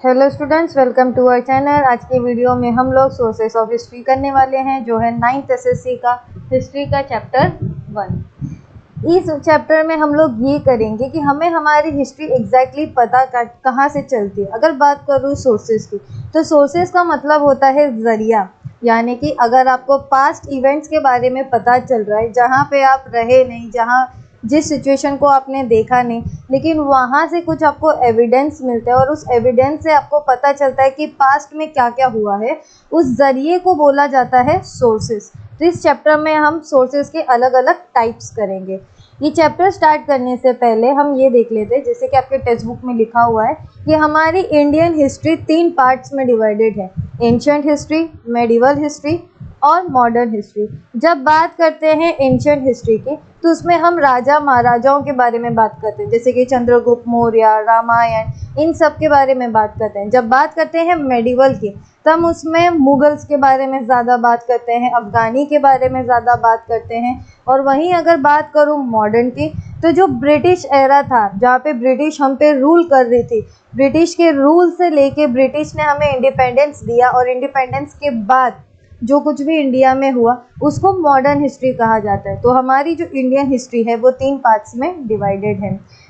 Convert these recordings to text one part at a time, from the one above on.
Hello students, welcome to our channel. आज की video में हम लोग सोर्सेस ऑफ हिस्ट्री करने वाले हैं, जो है 9th एसएससी का हिस्ट्री का चैप्टर 1। इस चैप्टर में हम लोग ये करेंगे कि हमें हमारी हिस्ट्री एग्जैक्टली पता कहाँ से चलती है। अगर बात करूँ सोर्सेस की, तो सोर्सेस का मतलब होता है ज़रिया, यानी कि अगर आपको पास्ट इवेंट्स के बारे में पता चल रहा है, जहाँ पे आप रहे नहीं, जहाँ जिस सिचुएशन को आपने देखा नहीं, लेकिन वहाँ से कुछ आपको एविडेंस मिलता है और उस एविडेंस से आपको पता चलता है कि पास्ट में क्या क्या हुआ है, उस ज़रिए को बोला जाता है सोर्सेस। तो इस चैप्टर में हम सोर्सेस के अलग अलग टाइप्स करेंगे। ये चैप्टर स्टार्ट करने से पहले हम ये देख लेते हैं, जैसे कि आपके टेक्स्ट बुक में लिखा हुआ है कि हमारी इंडियन हिस्ट्री 3 पार्ट्स में डिवाइडेड है: एंशिएंट हिस्ट्री, मेडिवल हिस्ट्री और मॉडर्न हिस्ट्री। जब बात करते हैं एंशिएंट हिस्ट्री की, तो उसमें हम राजा महाराजाओं के बारे में बात करते हैं, जैसे कि चंद्रगुप्त मौर्य, रामायण, इन सब के बारे में बात करते हैं। जब बात करते हैं मेडिवल की, तो हम उसमें मुगल्स के बारे में ज़्यादा बात करते हैं, अफगानी के बारे में ज़्यादा बात करते हैं। और वहीं अगर बात करूँ मॉडर्न की, तो जो ब्रिटिश एरा था, जहाँ पे ब्रिटिश हम पे रूल कर रही थी, ब्रिटिश के रूल से लेके ब्रिटिश ने हमें इंडिपेंडेंस दिया, और इंडिपेंडेंस के बाद जो कुछ भी इंडिया में हुआ, उसको मॉडर्न हिस्ट्री कहा जाता है। तो हमारी जो इंडियन हिस्ट्री है वो 3 पार्ट्स में डिवाइडेड है।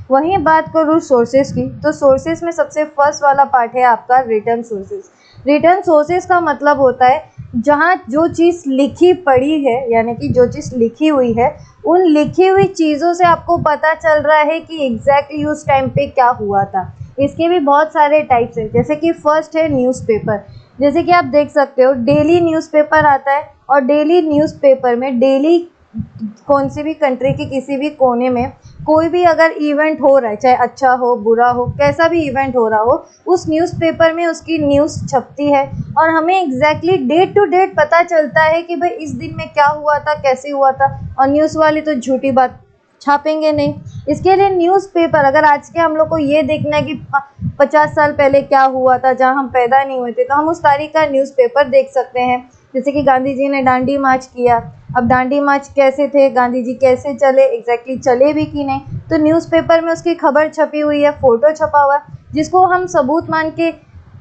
वहीं बात करूँ सोर्सेज की, तो सोर्सेज में सबसे फर्स्ट वाला पार्ट है आपका रिटर्न सोर्सेज। रिटर्न सोर्सेज का मतलब होता है जहाँ जो चीज़ लिखी पड़ी है, यानी कि जो चीज़ लिखी हुई है, उन लिखी हुई चीज़ों से आपको पता चल रहा है कि एग्जैक्टली उस टाइम पे क्या हुआ था। इसके भी बहुत सारे टाइप्स हैं, जैसे कि फर्स्ट है न्यूज़पेपर। जैसे कि आप देख सकते हो, डेली न्यूज़पेपर आता है, और डेली न्यूज़पेपर में डेली कौन सी भी कंट्री के किसी भी कोने में कोई भी अगर इवेंट हो रहा है, चाहे अच्छा हो बुरा हो, कैसा भी इवेंट हो रहा हो, उस न्यूज़पेपर में उसकी न्यूज़ छपती है, और हमें एग्जैक्टली डेट टू डेट पता चलता है कि भाई इस दिन में क्या हुआ था, कैसे हुआ था। और न्यूज़ वाले तो झूठी बात छापेंगे नहीं। इसके लिए न्यूज़पेपर, अगर आज के हम लोग को ये देखना है कि 50 साल पहले क्या हुआ था, जहाँ हम पैदा नहीं हुए थे, तो हम उस तारीख का न्यूज़पेपर देख सकते हैं। जैसे कि गांधी जी ने दांडी मार्च किया, अब दांडी मार्च कैसे थे, गांधी जी कैसे चले, एग्जैक्टली चले भी कि नहीं, तो न्यूज़पेपर में उसकी खबर छपी हुई है, फोटो छपा हुआ है, जिसको हम सबूत मान के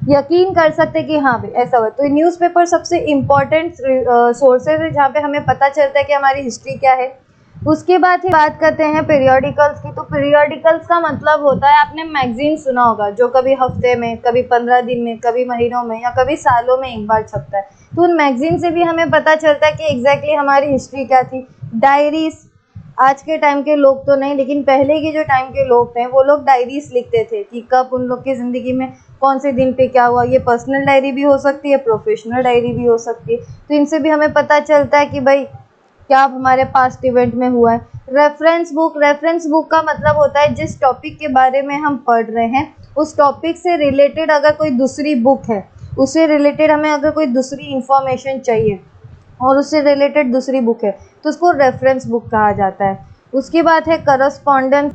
यकीन कर सकते कि हाँ भाई ऐसा हुआ। तो न्यूज़पेपर सबसे इम्पॉर्टेंट सोर्सेज है, जहाँ पे हमें पता चलता है कि हमारी हिस्ट्री क्या है। उसके बाद ही बात करते हैं पीरियोडिकल्स की। तो पीरियोडिकल्स का मतलब होता है, आपने मैगजीन सुना होगा, जो कभी हफ्ते में, कभी 15 दिन में, कभी महीनों में, या कभी सालों में एक बार छपता है। तो उन मैगजीन से भी हमें पता चलता है कि एग्जैक्टली हमारी हिस्ट्री क्या थी। डायरीज, आज के टाइम के लोग तो नहीं, लेकिन पहले के जो टाइम के लोग थे, वो लोग डायरीज लिखते थे कि कब उन लोग की ज़िंदगी में कौन से दिन पे क्या हुआ। ये पर्सनल डायरी भी हो सकती है, प्रोफेशनल डायरी भी हो सकती है। तो इनसे भी हमें पता चलता है कि भाई क्या हमारे पास्ट इवेंट में हुआ है। रेफरेंस बुक, रेफरेंस बुक का मतलब होता है जिस टॉपिक के बारे में हम पढ़ रहे हैं, उस टॉपिक से रिलेटेड अगर कोई दूसरी बुक है, उससे रिलेटेड हमें अगर कोई दूसरी इंफॉर्मेशन चाहिए और उससे रिलेटेड दूसरी बुक है, तो उसको रेफरेंस बुक कहा जाता है। उसके बाद है करस्पॉन्डेंस।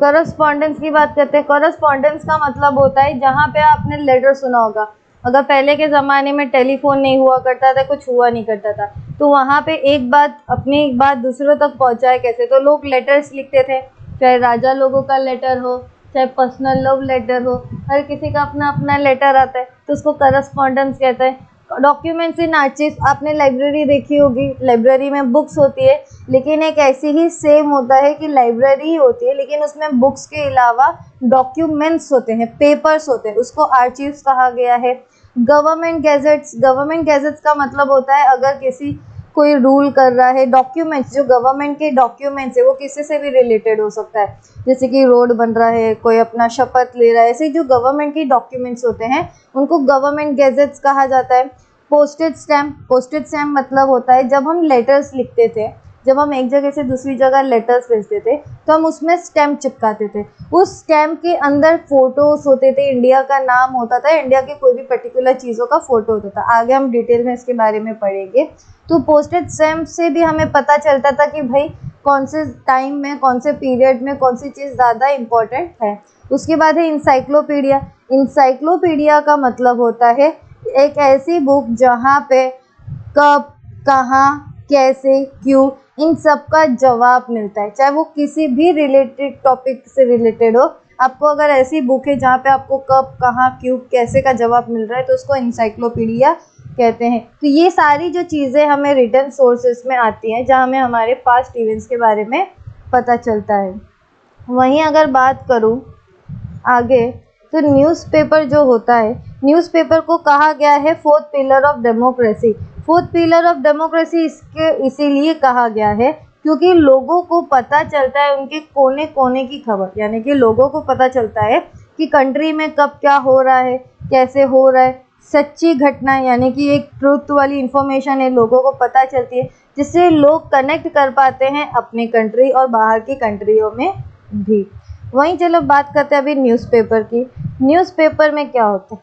करस्पॉन्डेंस की बात करते हैं। करस्पॉन्डेंस का मतलब होता है जहाँ पे आपने लेटर सुना होगा, अगर पहले के ज़माने में टेलीफोन नहीं हुआ करता था, कुछ हुआ नहीं करता था, तो वहाँ पे एक बात अपनी एक बात दूसरों तक पहुँचाए कैसे, तो लोग लेटर्स लिखते थे। चाहे राजा लोगों का लेटर हो, चाहे पर्सनल लव लेटर हो, हर किसी का अपना अपना लेटर आता है, तो उसको करस्पॉन्डेंस कहते हैं। डॉक्यूमेंट्स इन आर्चिव्स, आपने लाइब्रेरी देखी होगी, लाइब्रेरी में बुक्स होती है, लेकिन एक ऐसी ही सेम होता है कि लाइब्रेरी होती है, लेकिन उसमें बुक्स के अलावा डॉक्यूमेंट्स होते हैं, पेपर्स होते हैं, उसको आर्चिव्स कहा गया है। गवर्नमेंट गैजेट्स, गवर्नमेंट गैजेट्स का मतलब होता है अगर किसी कोई रूल कर रहा है, डॉक्यूमेंट्स, जो गवर्नमेंट के डॉक्यूमेंट्स है, वो किसी से भी रिलेटेड हो सकता है, जैसे कि रोड बन रहा है, कोई अपना शपथ ले रहा है, ऐसे जो गवर्नमेंट के डॉक्यूमेंट्स होते हैं, उनको गवर्नमेंट गैजेट्स कहा जाता है। पोस्टेज स्टैम्प, पोस्टेज स्टैम्प मतलब होता है जब हम लेटर्स लिखते थे, जब हम एक जगह से दूसरी जगह लेटर्स भेजते थे, तो हम उसमें स्टैम्प चिपकाते थे। उस स्टैम्प के अंदर फोटोज होते थे, इंडिया का नाम होता था, इंडिया के कोई भी पर्टिकुलर चीज़ों का फोटो होता था। आगे हम डिटेल में इसके बारे में पढ़ेंगे। तो पोस्टेज स्टैम्प से भी हमें पता चलता था कि भाई कौन से टाइम में, कौन से पीरियड में कौन सी चीज़ ज़्यादा इम्पोर्टेंट है। उसके बाद है इंसाइक्लोपीडिया। इंसाइक्लोपीडिया का मतलब होता है एक ऐसी बुक जहाँ पे कब, कहाँ, कैसे, क्यों, इन सब का जवाब मिलता है, चाहे वो किसी भी रिलेटेड टॉपिक से रिलेटेड हो। आपको अगर ऐसी बुक है जहाँ पे आपको कब, कहाँ, क्यों, कैसे का जवाब मिल रहा है तो उसको इंसाइक्लोपीडिया कहते हैं। तो ये सारी जो चीज़ें हमें रिटन सोर्सेस में आती हैं जहाँ हमें हमारे पास्ट इवेंट्स के बारे में पता चलता है। वहीं अगर बात करूँ आगे, तो न्यूज़पेपर जो होता है, न्यूज़पेपर को कहा गया है fourth pillar of democracy. Fourth pillar of democracy इसके इसीलिए कहा गया है क्योंकि लोगों को पता चलता है उनके कोने कोने की खबर, यानी कि लोगों को पता चलता है कि कंट्री में कब क्या हो रहा है, कैसे हो रहा है, सच्ची घटना यानी कि एक ट्रुथ वाली इंफॉर्मेशन है, लोगों को पता चलती है, जिससे लोग कनेक्ट कर पाते हैं अपने कंट्री और बाहर की कंट्रियों में भी। वहीं चलो बात करते हैं अभी न्यूज़पेपर की। न्यूज़पेपर में क्या होता है?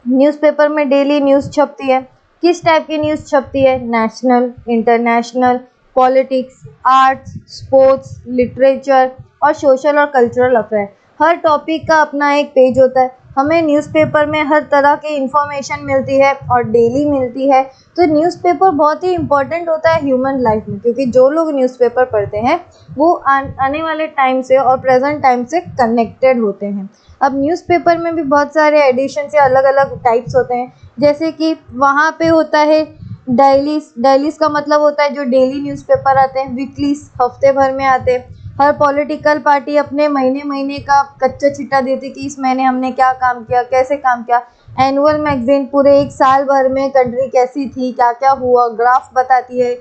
न्यूज़पेपर में डेली न्यूज़ छपती है। किस टाइप की न्यूज़ छपती है? National, international, politics, arts, sports, literature और सोशल और कल्चरल अफेयर। हर टॉपिक का अपना एक पेज होता है। हमें न्यूज़पेपर में हर तरह की इंफॉर्मेशन मिलती है और डेली मिलती है। तो न्यूज़पेपर बहुत ही इम्पोर्टेंट होता है ह्यूमन लाइफ में, क्योंकि जो लोग न्यूज़पेपर पढ़ते हैं वो आने वाले टाइम से और प्रेजेंट टाइम से कनेक्टेड होते हैं। अब न्यूज़पेपर में भी बहुत सारे एडिशन से अलग अलग टाइप्स होते हैं, जैसे कि वहाँ पे होता है डेलीज। डेलीज का मतलब होता है जो डेली न्यूज़पेपर आते हैं। वीकलीज हफ्ते भर में आते हैं। हर पॉलिटिकल पार्टी अपने महीने महीने का कच्चा चिट्ठा देती कि इस महीने हमने क्या काम किया, कैसे काम किया। एनुअल मैगजीन पूरे एक साल भर में कंट्री कैसी थी, क्या क्या हुआ, ग्राफ बताती है,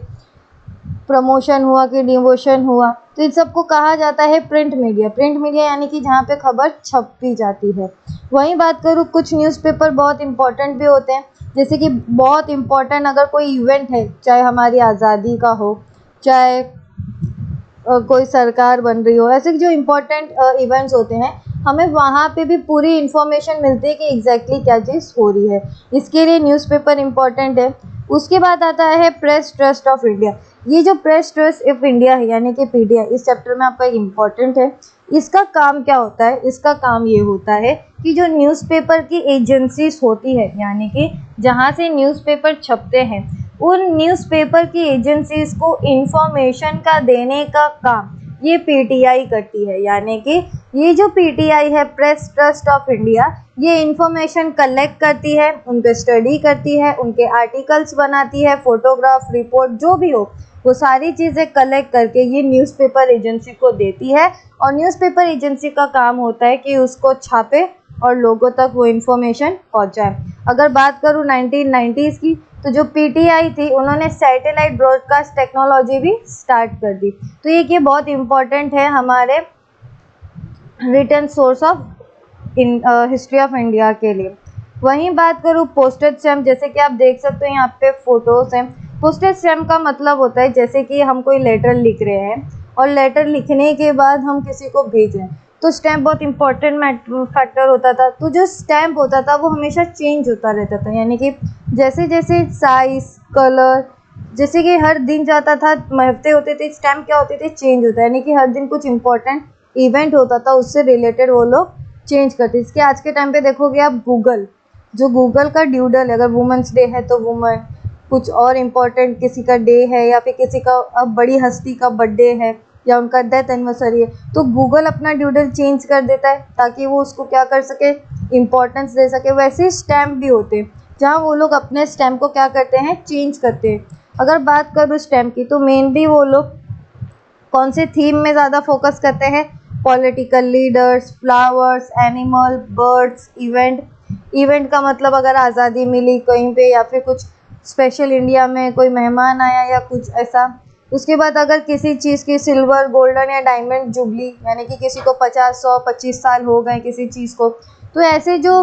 प्रमोशन हुआ कि डिवोशन हुआ। तो इन सबको कहा जाता है प्रिंट मीडिया। प्रिंट मीडिया यानी कि जहाँ पे खबर छपी जाती है। वहीं बात करूँ, कुछ न्यूज़पेपर बहुत इंपॉर्टेंट भी होते हैं, जैसे कि बहुत इम्पोर्टेंट अगर कोई इवेंट है, चाहे हमारी आज़ादी का हो, चाहे कोई सरकार बन रही हो, ऐसे जो इम्पोर्टेंट इवेंट्स होते हैं, हमें वहाँ पे भी पूरी इन्फॉर्मेशन मिलती है कि एग्जैक्टली क्या चीज़ हो रही है। इसके लिए न्यूज़पेपर इम्पॉर्टेंट है। उसके बाद आता है प्रेस ट्रस्ट ऑफ इंडिया। ये जो प्रेस ट्रस्ट ऑफ इंडिया है यानी कि पीटीआई, इस चैप्टर में आपका इम्पॉर्टेंट है। इसका काम क्या होता है? इसका काम ये होता है कि जो न्यूज़पेपर की एजेंसीज होती है, यानी कि जहाँ से न्यूज़पेपर छपते हैं, उन न्यूज़पेपर की एजेंसीज को इंफॉर्मेशन का देने का काम ये पीटीआई करती है। यानी कि ये जो पीटीआई है, प्रेस ट्रस्ट ऑफ इंडिया, ये इंफॉर्मेशन कलेक्ट करती है, उनके स्टडी करती है, उनके आर्टिकल्स बनाती है, फोटोग्राफ, रिपोर्ट जो भी हो, वो सारी चीज़ें कलेक्ट करके ये न्यूज़पेपर एजेंसी को देती है। और न्यूज़पेपर एजेंसी का काम होता है कि उसको छापे और लोगों तक वो इन्फॉर्मेशन पहुंचाए। अगर बात करूँ 1990s की, तो जो पीटीआई थी उन्होंने सैटेलाइट ब्रॉडकास्ट टेक्नोलॉजी भी स्टार्ट कर दी। तो ये बहुत इम्पोर्टेंट है हमारे written source of history of India के लिए। वहीं बात करूँ पोस्टेज स्टैम्प, जैसे कि आप देख सकते हो यहाँ पे फोटोज हैं। पोस्टेज स्टैम्प का मतलब होता है जैसे कि हम कोई लेटर लिख रहे हैं और लेटर लिखने के बाद हम किसी को भेज रहे हैं, तो स्टैम्प बहुत इंपॉर्टेंट फैक्टर होता था। तो जो स्टैम्प होता था वो हमेशा चेंज होता रहता था, यानी कि जैसे जैसे साइज, कलर, जैसे कि हर दिन जाता था, हफ्ते होते थे, स्टैम्प क्या होते थे, चेंज होता है, यानी कि हर दिन कुछ इंपॉर्टेंट इवेंट होता था, उससे रिलेटेड वो लोग चेंज करते। इसके आज के टाइम पे देखोगे आप गूगल, जो गूगल का ड्यूडल है, अगर वुमेंस डे है तो वुमेन, कुछ और इम्पोर्टेंट किसी का डे है या फिर किसी का अब बड़ी हस्ती का बर्थडे है या उनका डेथ एनिवर्सरी है, तो गूगल अपना ड्यूडल चेंज कर देता है ताकि वो उसको क्या कर सके, इम्पोर्टेंस दे सके। वैसे ही स्टैम्प भी होते हैं जहाँ वो लोग अपने स्टैम्प को क्या करते हैं, चेंज करते हैं। अगर बात करूँ स्टैम्प की, तो मेनली वो लोग कौन से थीम में ज़्यादा फोकस करते हैं? Political leaders, flowers, animal, birds, event. Event का मतलब अगर आज़ादी मिली कहीं पे या फिर कुछ स्पेशल इंडिया में कोई मेहमान आया या कुछ ऐसा। उसके बाद अगर किसी चीज़ की सिल्वर, गोल्डन या डायमंड जुबली, यानी कि किसी को 50, 100, 25 साल हो गए किसी चीज़ को, तो ऐसे जो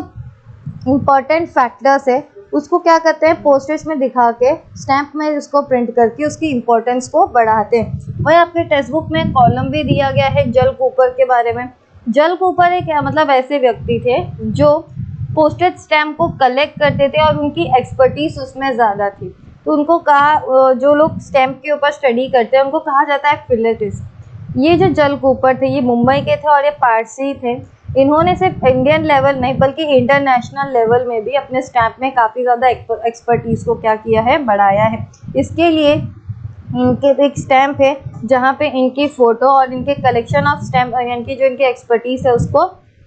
इम्पॉर्टेंट फैक्टर्स है उसको क्या करते हैं, पोस्टेज में दिखा के स्टैम्प में उसको प्रिंट करके उसकी इम्पोर्टेंस को बढ़ाते हैं। वही आपके टेक्स्ट बुक में कॉलम भी दिया गया है जल कूपर के बारे में। जल कूपर एक मतलब ऐसे व्यक्ति थे जो पोस्टेज स्टैम्प को कलेक्ट करते थे और उनकी एक्सपर्टीज उसमें ज़्यादा थी। तो उनको कहा, जो लोग स्टैम्प के ऊपर स्टडी करते हैं उनको कहा जाता है फिलेटिस्ट। ये जो जल कूपर थे ये मुंबई के थे और ये पारसी थे। इन्होंने सिर्फ इंडियन लेवल नहीं बल्कि इंटरनेशनल लेवल में भी अपने स्टैम्प में काफ़ी ज़्यादा एक्सपर्टीज़ को क्या किया है, बढ़ाया है। इसके लिए इनके एक स्टैम्प है जहाँ पे इनकी फ़ोटो और इनके कलेक्शन ऑफ स्टैम्प यानी कि जो इनकी एक्सपर्टीज़ है उसको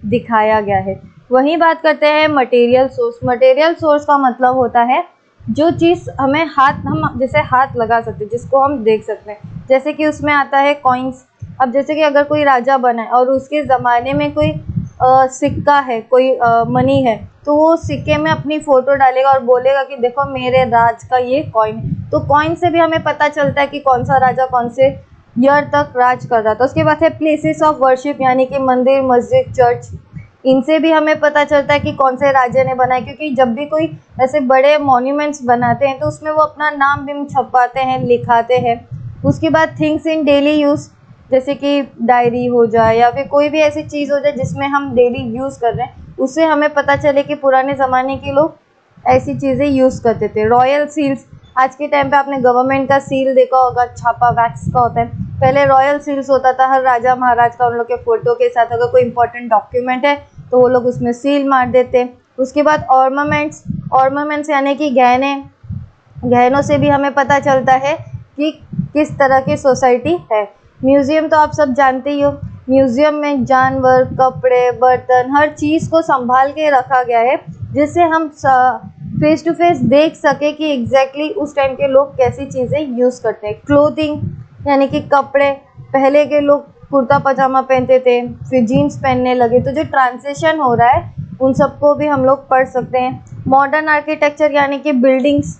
दिखाया गया है। वहीं बात करते हैं मटेरियल सोर्स। मटेरियल सोर्स का मतलब होता है जो चीज़ हमें हम जैसे हाथ लगा सकते हैं, जिसको हम देख सकते हैं, जैसे कि उसमें आता है कॉइन्स। अब जैसे कि अगर कोई राजा बना है और उसके ज़माने में कोई सिक्का है, कोई मनी है, तो वो सिक्के में अपनी फ़ोटो डालेगा और बोलेगा कि देखो मेरे राज का ये कॉइन है। तो कॉइन से भी हमें पता चलता है कि कौन सा राजा कौन से ईयर तक राज कर रहा था। उसके बाद है प्लेसेस ऑफ वर्शिप, यानी कि मंदिर, मस्जिद, चर्च। इनसे भी हमें पता चलता है कि कौन से राजा ने बनाए, क्योंकि जब भी कोई ऐसे बड़े मॉन्यूमेंट्स बनाते हैं तो उसमें वो अपना नाम भी छपवाते हैं, लिखाते हैं। उसके बाद थिंग्स इन डेली यूज़, जैसे कि डायरी हो जाए या फिर कोई भी ऐसी चीज़ हो जाए जिसमें हम डेली यूज़ कर रहे हैं, उससे हमें पता चले कि पुराने ज़माने के लोग ऐसी चीज़ें यूज़ करते थे। रॉयल सील्स, आज के टाइम पे आपने गवर्नमेंट का सील देखा होगा, छापा वैक्स का होता है। पहले रॉयल सील्स होता था, हर राजा महाराज का उन लोग के फ़ोटो के साथ अगर कोई इंपॉर्टेंट डॉक्यूमेंट है तो वो लोग उसमें सील मार देते। उसके बाद ऑर्नामेंट्स, ऑर्नामेंट्स यानी कि गहने, गहनों से भी हमें पता चलता है कि किस तरह की सोसाइटी है। म्यूज़ियम तो आप सब जानते ही हो, म्यूज़ियम में जानवर, कपड़े, बर्तन, हर चीज़ को संभाल के रखा गया है, जिससे हम फेस टू फेस देख सके कि एग्जैक्टली उस टाइम के लोग कैसी चीज़ें यूज़ करते हैं। क्लोथिंग यानी कि कपड़े, पहले के लोग कुर्ता पजामा पहनते थे, फिर जीन्स पहनने लगे, तो जो ट्रांजिशन हो रहा है उन सबको भी हम लोग पढ़ सकते हैं। मॉडर्न आर्किटेक्चर यानी कि बिल्डिंग्स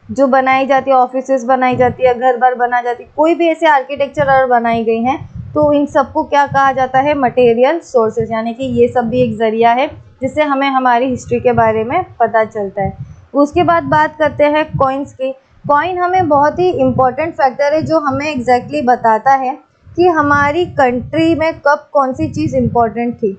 जो बनाई जाती है, ऑफिसेस बनाई जाती है, घर बार बनाई जाती है, कोई भी ऐसे आर्किटेक्चर और बनाई गई हैं, तो इन सबको क्या कहा जाता है? मटेरियल सोर्सेज, यानी कि ये सब भी एक ज़रिया है जिससे हमें हमारी हिस्ट्री के बारे में पता चलता है। उसके बाद बात करते हैं कॉइन्स की। कॉइन हमें बहुत ही इम्पोर्टेंट फैक्टर है जो हमें एग्जैक्टली बताता है कि हमारी कंट्री में कब कौन सी चीज़ इम्पोर्टेंट थी।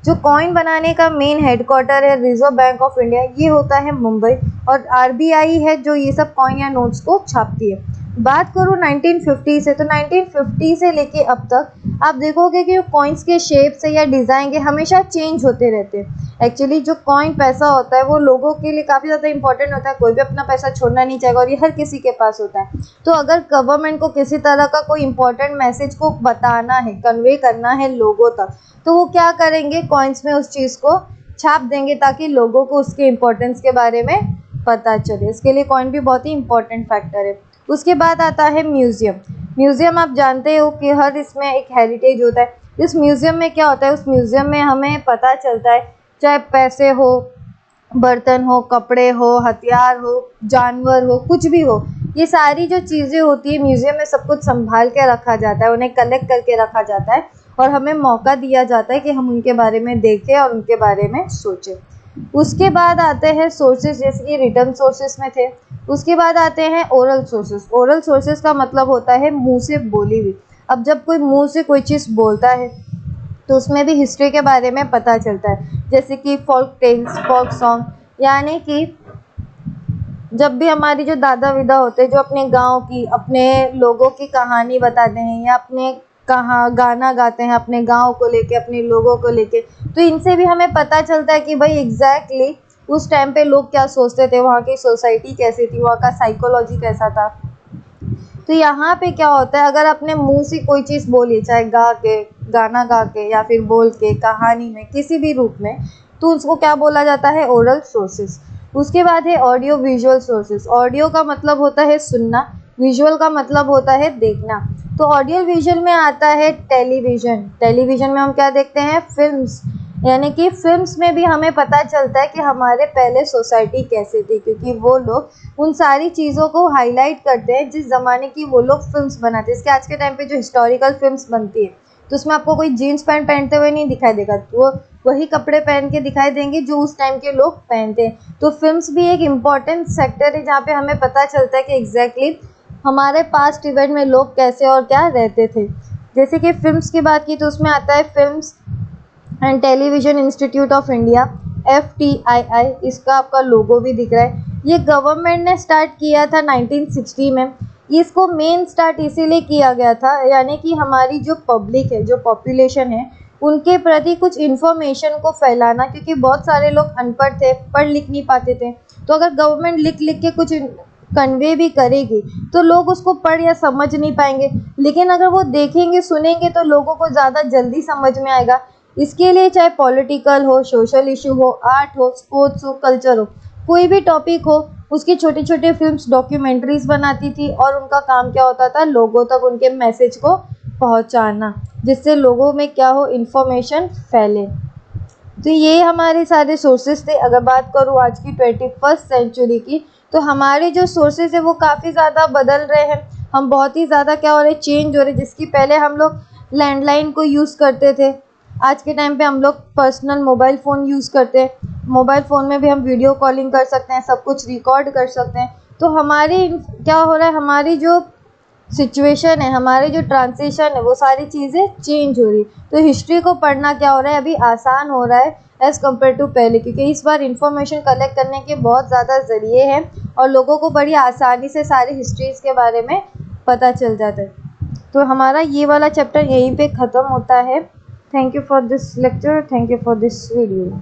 जो कॉइन बनाने का मेन हेडक्वार्टर है रिजर्व बैंक ऑफ इंडिया, ये होता है मुंबई, और आरबीआई है जो ये सब कॉइन या नोट्स को छापती है। बात करूँ 1950 से, तो 1950 से लेके अब तक आप देखोगे कि कॉइन्स के शेप से या डिज़ाइन के हमेशा चेंज होते रहते हैं। एक्चुअली जो कॉइन पैसा होता है वो लोगों के लिए काफ़ी ज़्यादा इंपॉर्टेंट होता है, कोई भी अपना पैसा छोड़ना नहीं चाहेगा और ये हर किसी के पास होता है। तो अगर गवर्नमेंट को किसी तरह का कोई इंपॉर्टेंट मैसेज को बताना है, कन्वे करना है लोगों तक, तो वो क्या करेंगे? कॉइन्स में उस चीज़ को छाप देंगे ताकि लोगों को उसके इम्पोर्टेंस के बारे में पता चले। इसके लिए कॉइन भी बहुत ही इंपॉर्टेंट फैक्टर है। उसके बाद आता है म्यूज़ियम। म्यूज़ियम आप जानते हो कि हर इसमें एक हेरिटेज होता है। इस म्यूज़ियम में क्या होता है? उस म्यूज़ियम में हमें पता चलता है, चाहे पैसे हो, बर्तन हो, कपड़े हो, हथियार हो, जानवर हो, कुछ भी हो, ये सारी जो चीज़ें होती है म्यूज़ियम में सब कुछ संभाल के रखा जाता है, उन्हें कलेक्ट करके रखा जाता है और हमें मौका दिया जाता है कि हम उनके बारे में देखें और उनके बारे में सोचें। उसके बाद आते हैं सोर्सेज, जैसे कि रिटर्न सोर्सेज में थे। उसके बाद आते हैं ओरल सोर्सेज। ओरल सोर्सेज का मतलब होता है मुंह से बोली हुई। अब जब कोई मुंह से कोई चीज़ बोलता है तो उसमें भी हिस्ट्री के बारे में पता चलता है, जैसे कि फोल्क टेल्स, फोल्क सॉन्ग, यानी कि जब भी हमारी जो दादा विदा होते हैं जो अपने गांव की, अपने लोगों की कहानी बताते हैं या अपने गाना गाते हैं अपने गांव को लेके, अपने लोगों को लेके, तो इनसे भी हमें पता चलता है कि भाई एग्जैक्टली उस टाइम पे लोग क्या सोचते थे, वहाँ की सोसाइटी कैसी थी, वहाँ का साइकोलॉजी कैसा था। तो यहाँ पे क्या होता है, अगर अपने मुंह से कोई चीज़ बोली, चाहे गा के, गाना गा के या फिर बोल के, कहानी में, किसी भी रूप में, तो उसको क्या बोला जाता है? Oral sources. उसके बाद है ऑडियो विजुअल सोर्सेज। ऑडियो का मतलब होता है सुनना, विजुअल का मतलब होता है देखना। तो ऑडियो विजुअल में आता है टेलीविज़न। टेलीविज़न में हम क्या देखते हैं? फिल्म्स, यानी कि फिल्म्स में भी हमें पता चलता है कि हमारे पहले सोसाइटी कैसे थी, क्योंकि वो लोग उन सारी चीज़ों को हाईलाइट करते हैं जिस ज़माने की वो लोग फिल्म्स बनाते हैं। इसके आज के टाइम पे जो हिस्टोरिकल फिल्म्स बनती है तो उसमें आपको कोई जीन्स पैंट पहनते हुए नहीं दिखाई देगा, तो वो वही कपड़े पहन के दिखाई देंगे जो उस टाइम के लोग पहनते हैं। तो फिल्म्स भी एक इम्पॉर्टेंट सेक्टर है जहाँ पे हमें पता चलता है कि एग्जैक्टली हमारे पास्ट इवेंट में लोग कैसे और क्या रहते थे। जैसे कि फिल्म्स की बात की तो उसमें आता है films and television institute of India, FTII। इसका आपका लोगो भी दिख रहा है। ये गवर्नमेंट ने स्टार्ट किया था 1960 में। इसको मेन स्टार्ट इसीलिए किया गया था, यानी कि हमारी जो पब्लिक है, जो पॉपुलेशन है, उनके प्रति कुछ इन्फॉर्मेशन को फैलाना, क्योंकि बहुत सारे लोग अनपढ़ थे, पढ़ लिख नहीं पाते थे। तो अगर गवर्नमेंट लिख लिख के कुछ कन्वे भी करेगी तो लोग उसको पढ़ या समझ नहीं पाएंगे, लेकिन अगर वो देखेंगे, सुनेंगे तो लोगों को ज़्यादा जल्दी समझ में आएगा। इसके लिए चाहे पॉलिटिकल हो, सोशल इशू हो, आर्ट हो, स्पोर्ट्स हो, कल्चर हो, कोई भी टॉपिक हो, उसकी छोटे छोटे फिल्म्स, डॉक्यूमेंट्रीज बनाती थी और उनका काम क्या होता था, लोगों तक उनके मैसेज को पहुंचाना, जिससे लोगों में क्या हो, इन्फॉर्मेशन फैले। तो ये हमारे सारे सोर्सेज थे। अगर बात करूँ आज की 21st सेंचुरी की, तो हमारे जो सोर्सेज है वो काफ़ी ज़्यादा बदल रहे हैं। हम बहुत ही ज़्यादा क्या हो रहे, चेंज हो रहे। जिसकी पहले हम लोग लैंडलाइन को यूज़ करते थे, आज के टाइम पे हम लोग पर्सनल मोबाइल फ़ोन यूज़ करते हैं। मोबाइल फ़ोन में भी हम वीडियो कॉलिंग कर सकते हैं, सब कुछ रिकॉर्ड कर सकते हैं। तो हमारी क्या हो रहा है, हमारी जो सिचुएशन है, हमारे जो ट्रांजिशन है, वो सारी चीज़ें चेंज हो रही। तो हिस्ट्री को पढ़ना क्या हो रहा है, अभी आसान हो रहा है एज़ कम्पेयर टू पहले, क्योंकि इस बार इंफॉर्मेशन कलेक्ट करने के बहुत ज़्यादा ज़रिए हैं और लोगों को बड़ी आसानी से सारी हिस्ट्रीज़ के बारे में पता चल जाता है। तो हमारा ये वाला चैप्टर यहीं पे ख़त्म होता है। Thank you for this lecture, thank you for this video.